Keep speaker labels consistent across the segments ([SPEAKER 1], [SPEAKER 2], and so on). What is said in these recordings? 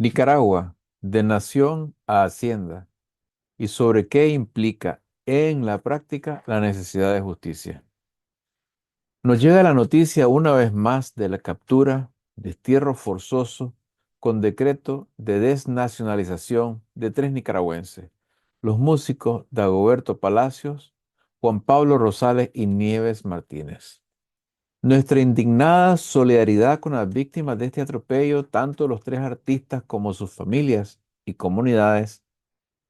[SPEAKER 1] Nicaragua, de nación a hacienda, y sobre qué implica en la práctica la necesidad de justicia. Nos llega la noticia una vez más de la captura, destierro forzoso, con decreto de desnacionalización de tres nicaragüenses, los músicos Dagoberto Palacios, Juan Pablo Rosales y Nieves Martínez. Nuestra indignada solidaridad con las víctimas de este atropello, tanto los tres artistas como sus familias y comunidades,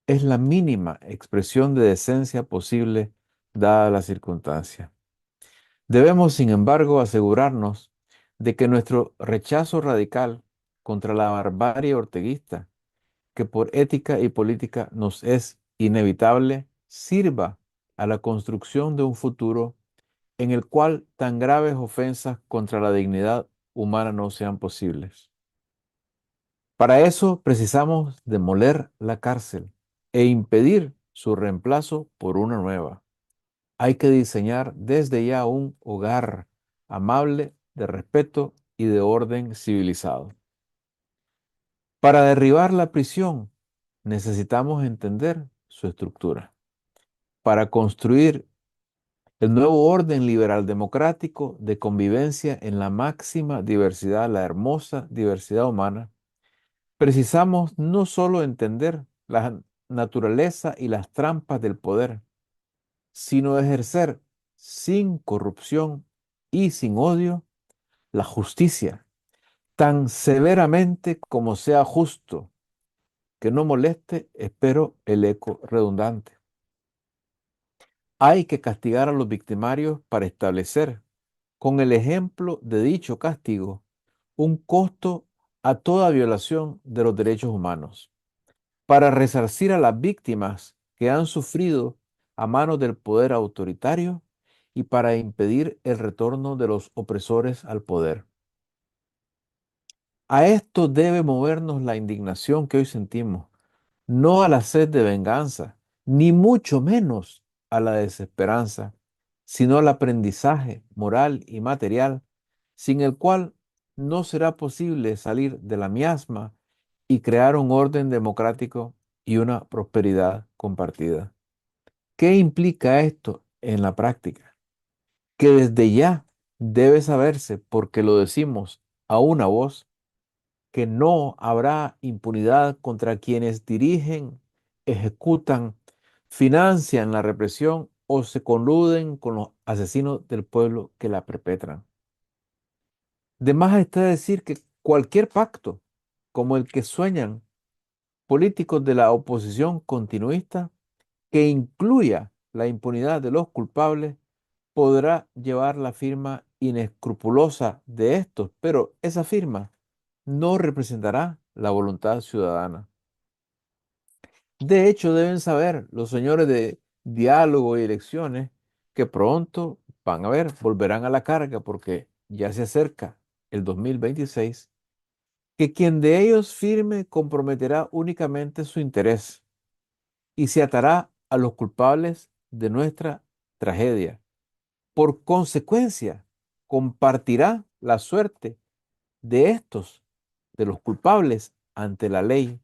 [SPEAKER 1] es la mínima expresión de decencia posible dada la circunstancia. Debemos, sin embargo, asegurarnos de que nuestro rechazo radical contra la barbarie orteguista, que por ética y política nos es inevitable, sirva a la construcción de un futuro en el cual tan graves ofensas contra la dignidad humana no sean posibles. Para eso precisamos demoler la cárcel e impedir su reemplazo por una nueva. Hay que diseñar desde ya un hogar amable, de respeto y de orden civilizado. Para derribar la prisión necesitamos entender su estructura. Para construir el nuevo orden liberal democrático de convivencia en la máxima diversidad, la hermosa diversidad humana, precisamos no solo entender la naturaleza y las trampas del poder, sino ejercer sin corrupción y sin odio la justicia, tan severamente como sea justo, que no moleste, espero, el eco redundante. Hay que castigar a los victimarios para establecer, con el ejemplo de dicho castigo, un costo a toda violación de los derechos humanos, para resarcir a las víctimas que han sufrido a manos del poder autoritario y para impedir el retorno de los opresores al poder. A esto debe movernos la indignación que hoy sentimos, no a la sed de venganza, ni mucho menos a la desesperanza, sino al aprendizaje moral y material, sin el cual no será posible salir de la miasma y crear un orden democrático y una prosperidad compartida. ¿Qué implica esto en la práctica? Que desde ya debe saberse, porque lo decimos a una voz, que no habrá impunidad contra quienes dirigen, ejecutan, financian la represión o se coluden con los asesinos del pueblo que la perpetran. De más está decir que cualquier pacto, como el que sueñan políticos de la oposición continuista, que incluya la impunidad de los culpables, podrá llevar la firma inescrupulosa de estos, pero esa firma no representará la voluntad ciudadana. De hecho, deben saber los señores de diálogo y elecciones que pronto van a ver, volverán a la carga porque ya se acerca el 2026, que quien de ellos firme comprometerá únicamente su interés y se atará a los culpables de nuestra tragedia. Por consecuencia, compartirá la suerte de estos, de los culpables, ante la ley,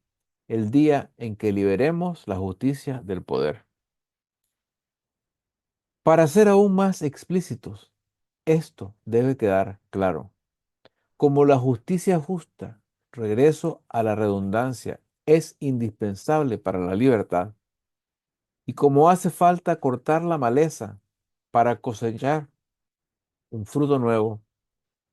[SPEAKER 1] el día en que liberemos la justicia del poder. Para ser aún más explícitos, esto debe quedar claro. Como la justicia justa, regreso a la redundancia, es indispensable para la libertad, y como hace falta cortar la maleza para cosechar un fruto nuevo,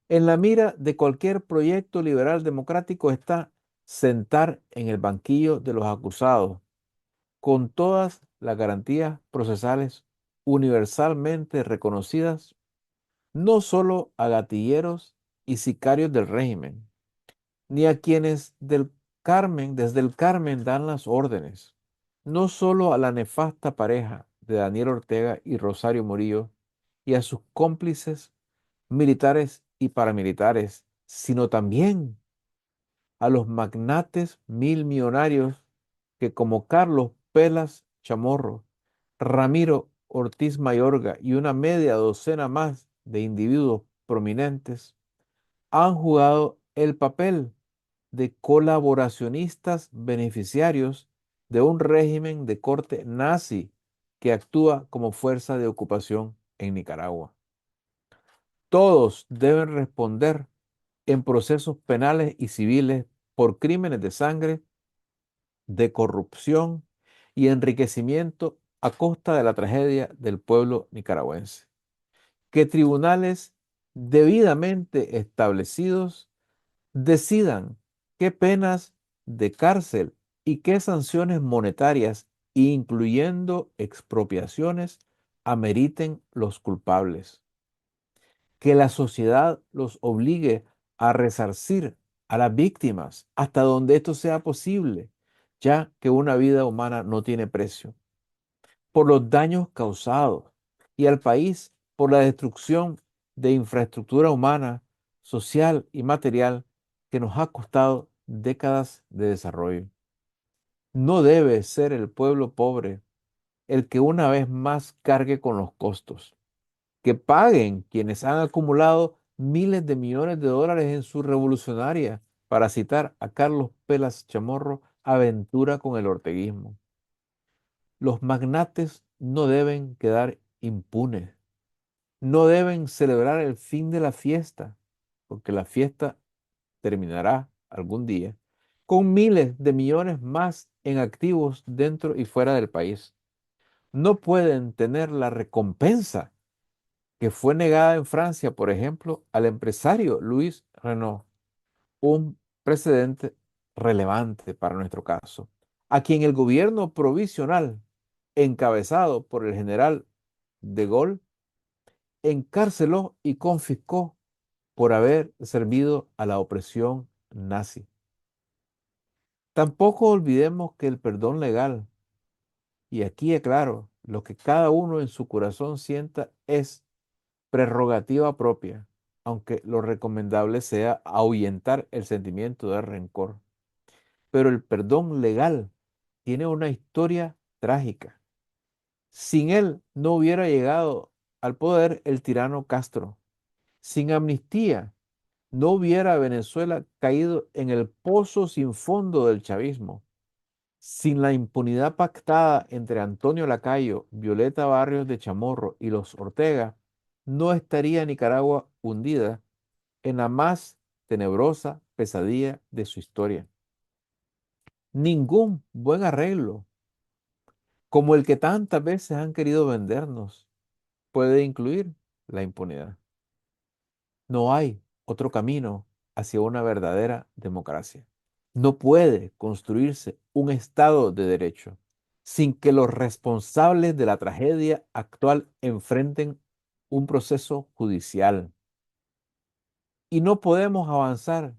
[SPEAKER 1] en la mira de cualquier proyecto liberal democrático está sentar en el banquillo de los acusados con todas las garantías procesales universalmente reconocidas, no solo a gatilleros y sicarios del régimen, ni a quienes del Carmen, desde el Carmen dan las órdenes, no solo a la nefasta pareja de Daniel Ortega y Rosario Murillo y a sus cómplices militares y paramilitares, sino también a los magnates mil millonarios que como Carlos Pelas Chamorro, Ramiro Ortiz Mayorga y una media docena más de individuos prominentes han jugado el papel de colaboracionistas beneficiarios de un régimen de corte nazi que actúa como fuerza de ocupación en Nicaragua. Todos deben responder en procesos penales y civiles por crímenes de sangre, de corrupción y enriquecimiento a costa de la tragedia del pueblo nicaragüense. Que tribunales debidamente establecidos decidan qué penas de cárcel y qué sanciones monetarias, incluyendo expropiaciones, ameriten los culpables. Que la sociedad los obligue a resarcir a las víctimas hasta donde esto sea posible, ya que una vida humana no tiene precio, por los daños causados y al país por la destrucción de infraestructura humana, social y material que nos ha costado décadas de desarrollo. No debe ser el pueblo pobre el que una vez más cargue con los costos. Que paguen quienes han acumulado miles de millones de dólares en su revolucionaria, para citar a Carlos Pelas Chamorro, aventura con el orteguismo. Los magnates no deben quedar impunes, no deben celebrar el fin de la fiesta, porque la fiesta terminará algún día, con miles de millones más en activos dentro y fuera del país. No pueden tener la recompensa que fue negada en Francia, por ejemplo, al empresario Louis Renault, un precedente relevante para nuestro caso, a quien el gobierno provisional, encabezado por el general de Gaulle, encarceló y confiscó por haber servido a la opresión nazi. Tampoco olvidemos que el perdón legal, y aquí aclaro, lo que cada uno en su corazón sienta es prerrogativa propia, aunque lo recomendable sea ahuyentar el sentimiento de rencor. Pero el perdón legal tiene una historia trágica. Sin él no hubiera llegado al poder el tirano Castro. Sin amnistía no hubiera Venezuela caído en el pozo sin fondo del chavismo. Sin la impunidad pactada entre Antonio Lacayo, Violeta Barrios de Chamorro y los Ortega, no estaría Nicaragua hundida en la más tenebrosa pesadilla de su historia. Ningún buen arreglo, como el que tantas veces han querido vendernos, puede incluir la impunidad. No hay otro camino hacia una verdadera democracia. No puede construirse un Estado de derecho sin que los responsables de la tragedia actual enfrenten un proceso judicial. Y no podemos avanzar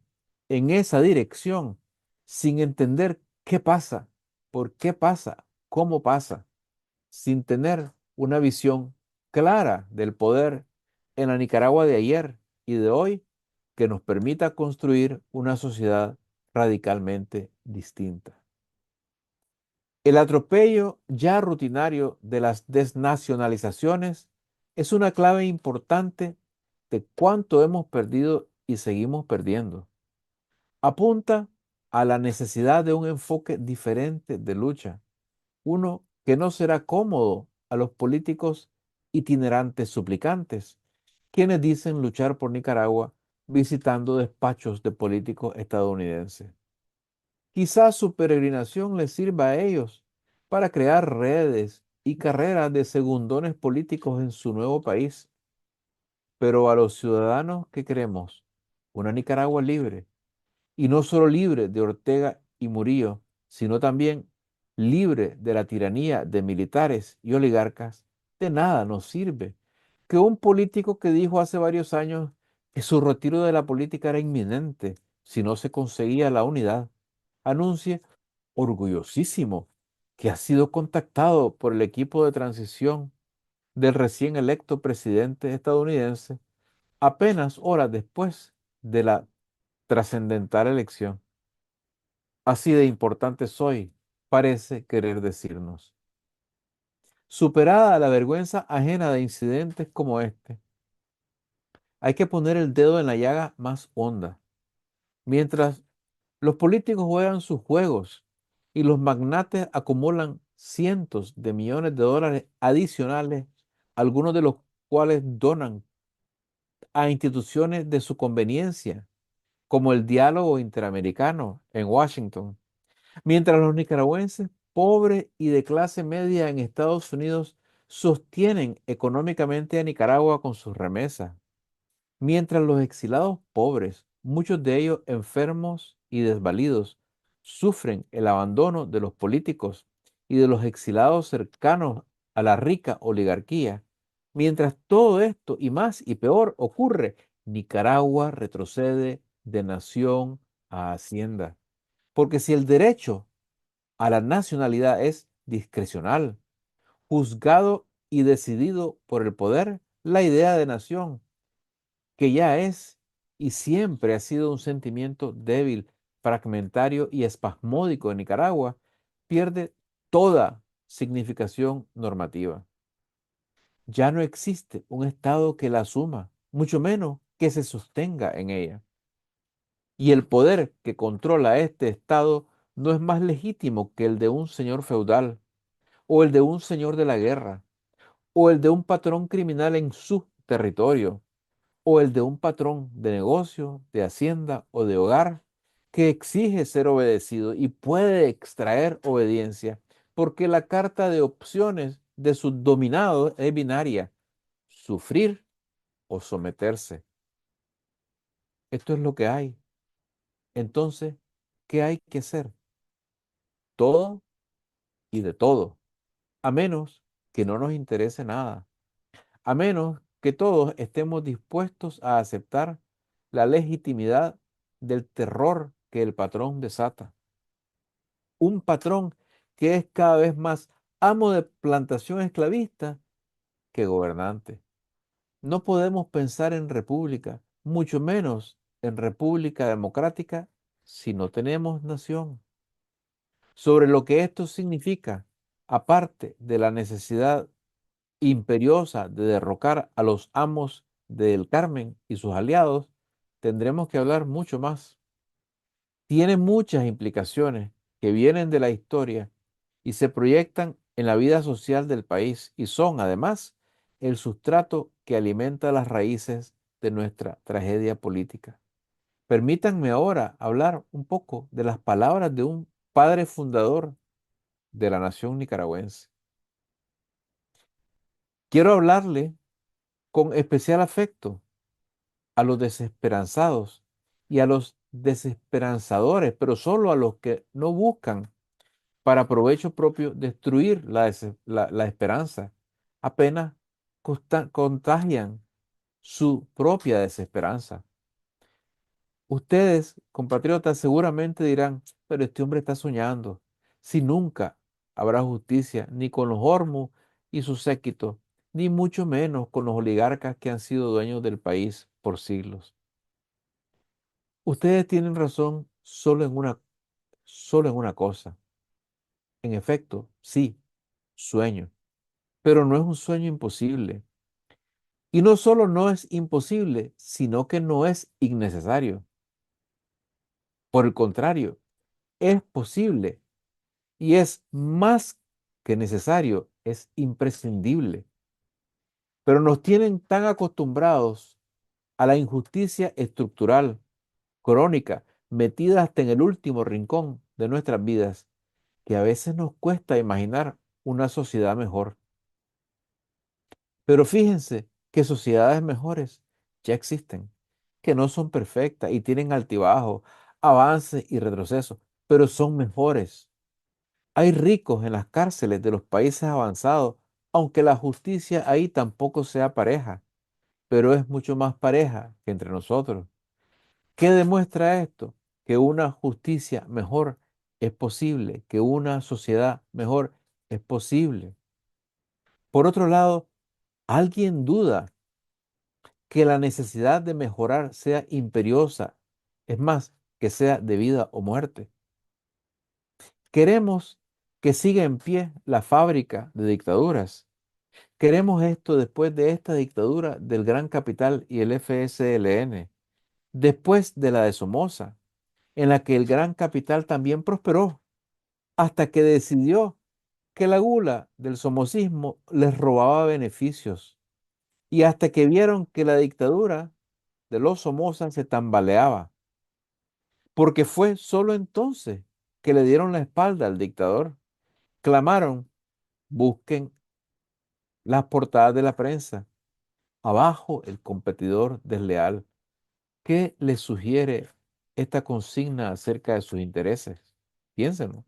[SPEAKER 1] en esa dirección sin entender qué pasa, por qué pasa, cómo pasa, sin tener una visión clara del poder en la Nicaragua de ayer y de hoy que nos permita construir una sociedad radicalmente distinta. El atropello ya rutinario de las desnacionalizaciones es una clave importante de cuánto hemos perdido y seguimos perdiendo. Apunta a la necesidad de un enfoque diferente de lucha, uno que no será cómodo a los políticos itinerantes suplicantes, quienes dicen luchar por Nicaragua visitando despachos de políticos estadounidenses. Quizás su peregrinación les sirva a ellos para crear redes y carreras de segundones políticos en su nuevo país, pero a los ciudadanos que queremos una Nicaragua libre, y no solo libre de Ortega y Murillo, sino también libre de la tiranía de militares y oligarcas, de nada nos sirve que un político que dijo hace varios años que su retiro de la política era inminente si no se conseguía la unidad, anuncie orgullosísimo que ha sido contactado por el equipo de transición del recién electo presidente estadounidense apenas horas después de la trascendental elección. Así de importante soy, parece querer decirnos. Superada la vergüenza ajena de incidentes como este, hay que poner el dedo en la llaga más honda. Mientras Los políticos juegan sus juegos y los magnates acumulan cientos de millones de dólares adicionales, algunos de los cuales donan a instituciones de su conveniencia, como el diálogo interamericano en Washington, mientras los nicaragüenses pobres y de clase media en Estados Unidos sostienen económicamente a Nicaragua con sus remesas. Mientras los exilados pobres, muchos de ellos enfermos y desvalidos, sufren el abandono de los políticos y de los exilados cercanos a la rica oligarquía, mientras todo esto y más y peor ocurre, Nicaragua retrocede de nación a hacienda. Porque si el derecho a la nacionalidad es discrecional, juzgado y decidido por el poder, la idea de nación que ya es y siempre ha sido un sentimiento débil, fragmentario y espasmódico en Nicaragua, pierde toda significación normativa. Ya no existe un Estado que la asuma, mucho menos que se sostenga en ella. Y el poder que controla este Estado no es más legítimo que el de un señor feudal, o el de un señor de la guerra, o el de un patrón criminal en su territorio, o el de un patrón de negocio, de hacienda o de hogar que exige ser obedecido y puede extraer obediencia, porque la carta de opciones de sus dominados es binaria, sufrir o someterse. Esto es lo que hay. Entonces, ¿qué hay que hacer? Todo y de todo, a menos que no nos interese nada, a menos que todos estemos dispuestos a aceptar la legitimidad del terror que el patrón desata. Un patrón que es cada vez más amo de plantación esclavista que gobernante. No podemos pensar en república, mucho menos en república democrática, si no tenemos nación. Sobre lo que esto significa, aparte de la necesidad imperiosa de derrocar a los amos del Carmen y sus aliados, tendremos que hablar mucho más. Tiene muchas implicaciones que vienen de la historia y se proyectan en la vida social del país y son, además, el sustrato que alimenta las raíces de nuestra tragedia política. Permítanme ahora hablar un poco de las palabras de un padre fundador de la nación nicaragüense. Quiero hablarle con especial afecto a los desesperanzados y a los desesperanzadores, pero solo a los que no buscan para provecho propio destruir la esperanza, apenas contagian su propia desesperanza. Ustedes, compatriotas, seguramente dirán, pero este hombre está soñando, si nunca habrá justicia ni con los Hormuz y su séquito, ni mucho menos con los oligarcas que han sido dueños del país por siglos. Ustedes tienen razón solo en una cosa. En efecto, sí, sueño, pero no es un sueño imposible. Y no solo no es imposible, sino que no es innecesario. Por el contrario, es posible y es más que necesario, es imprescindible. Pero nos tienen tan acostumbrados a la injusticia estructural, crónica, metida hasta en el último rincón de nuestras vidas, que a veces nos cuesta imaginar una sociedad mejor. Pero fíjense que sociedades mejores ya existen, que no son perfectas y tienen altibajos, avances y retrocesos, pero son mejores. Hay ricos en las cárceles de los países avanzados, aunque la justicia ahí tampoco sea pareja, pero es mucho más pareja que entre nosotros. ¿Qué demuestra esto? Que una justicia mejor es posible, que una sociedad mejor es posible. Por otro lado, ¿alguien duda que la necesidad de mejorar sea imperiosa? Es más, que sea de vida o muerte. Queremos que siga en pie la fábrica de dictaduras. Queremos esto después de esta dictadura del Gran Capital y el FSLN, después de la de Somoza, en la que el gran capital también prosperó, hasta que decidió que la gula del somocismo les robaba beneficios y hasta que vieron que la dictadura de los Somoza se tambaleaba, porque fue solo entonces que le dieron la espalda al dictador. Clamaron, busquen las portadas de la prensa. Abajo el competidor desleal. ¿Qué les sugiere esta consigna acerca de sus intereses? Piénsenlo.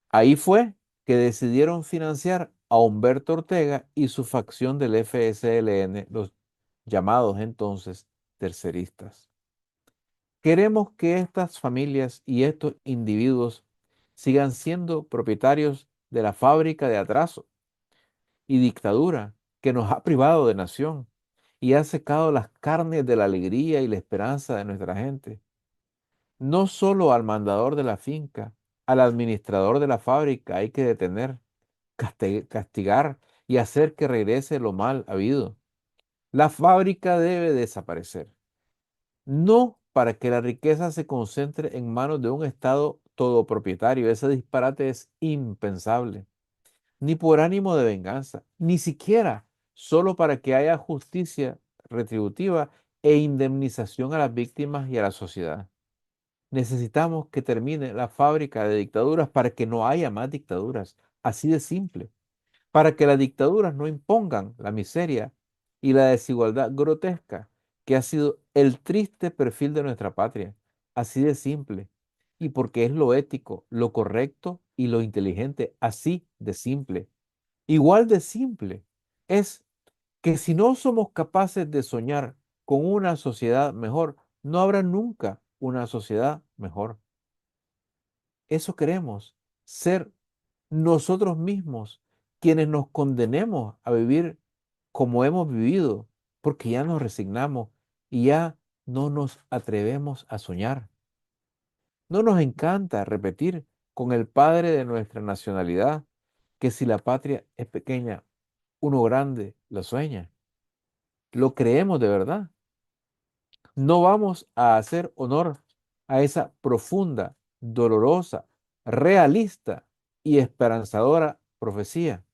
[SPEAKER 1] Ahí fue que decidieron financiar a Humberto Ortega y su facción del FSLN, los llamados entonces terceristas. Queremos que estas familias y estos individuos sigan siendo propietarios de la fábrica de atraso y dictadura que nos ha privado de nación y ha secado las carnes de la alegría y la esperanza de nuestra gente. No solo al mandador de la finca, al administrador de la fábrica hay que detener, castigar y hacer que regrese lo mal habido. La fábrica debe desaparecer, no para que la riqueza se concentre en manos de un Estado todopropietario. Ese disparate es impensable, ni por ánimo de venganza, ni siquiera solo para que haya justicia retributiva e indemnización a las víctimas y a la sociedad. Necesitamos que termine la fábrica de dictaduras para que no haya más dictaduras, así de simple, para que las dictaduras no impongan la miseria y la desigualdad grotesca que ha sido el triste perfil de nuestra patria, así de simple, y porque es lo ético, lo correcto y lo inteligente, así de simple. Igual de simple es que si no somos capaces de soñar con una sociedad mejor, no habrá nunca una sociedad mejor. Eso queremos, ser nosotros mismos quienes nos condenemos a vivir como hemos vivido, porque ya nos resignamos y ya no nos atrevemos a soñar. No nos encanta repetir con el padre de nuestra nacionalidad que si la patria es pequeña, uno grande la sueña. Lo creemos de verdad. No vamos a hacer honor a esa profunda, dolorosa, realista y esperanzadora profecía.